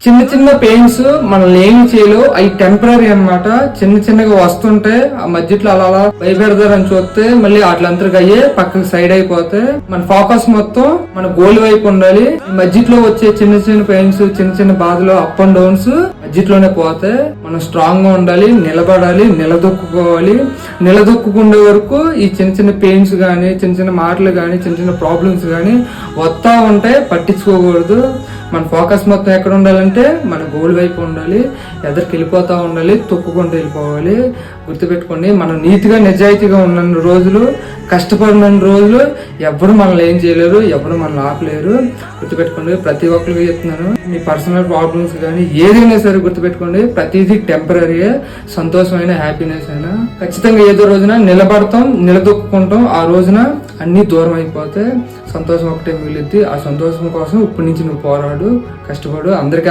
చిన్న చిన్న పెయిన్స్ మనల్ని ఏమి చేయలేవు, అవి టెంపరీ అన్నమాట. చిన్న చిన్నగా వస్తుంటే ఆ మధ్యలో అలా అలా భయపెడతారని చూస్తే మళ్ళీ అట్లంతరికి అయ్యే పక్కకి సైడ్ అయిపోతే మన ఫోకస్ మొత్తం మన గోల్ వైపు ఉండాలి. ఈ మధ్యలో వచ్చే చిన్న చిన్న పెయిన్స్, చిన్న చిన్న బాధలు, అప్ అండ్ డౌన్స్ మధ్యలోనే పోతే మనం స్ట్రాంగ్ గా ఉండాలి, నిలబడాలి, నిలదొక్కుకోవాలి. నిలదొక్కుండే వరకు ఈ చిన్న చిన్న పెయిన్స్ గానీ, చిన్న చిన్న మాటలు గానీ, చిన్న చిన్న ప్రాబ్లమ్స్ గానీ వస్తా ఉంటే పట్టించుకోకూడదు. మన ఫోకస్ మొత్తం ఎక్కడ ఉండాలంటే మన గోల్ వైపు ఉండాలి. ఎదరికి వెళ్ళిపోతా ఉండాలి, తొక్కుకుంటూ వెళ్ళిపోవాలి. గుర్తుపెట్టుకోండి, మనం నీతిగా నిజాయితీగా ఉన్న రోజులు, కష్టపడిన రోజులు ఎవరు మనల్ని ఏం చేయలేరు, ఎవరు మనల్ని ఆపలేరు. గుర్తుపెట్టుకోండి, ప్రతి ఒక్కరికి చెప్తున్నాను, మీ పర్సనల్ ప్రాబ్లమ్స్ కానీ ఏదైనా సరే గుర్తుపెట్టుకోండి, ప్రతిదీ టెంపరీ. సంతోషమైన, హ్యాపీనెస్ అయినా ఖచ్చితంగా ఏదో రోజున నిలబడతాం, నిలదొక్కుంటాం. ఆ రోజున అన్ని దూరం అయిపోతే సంతోషం ఒకటే మిగిలిద్ది. ఆ సంతోషం కోసం ఇప్పటి నుంచి నువ్వు పోరాడు, కష్టపడు. అందరికీ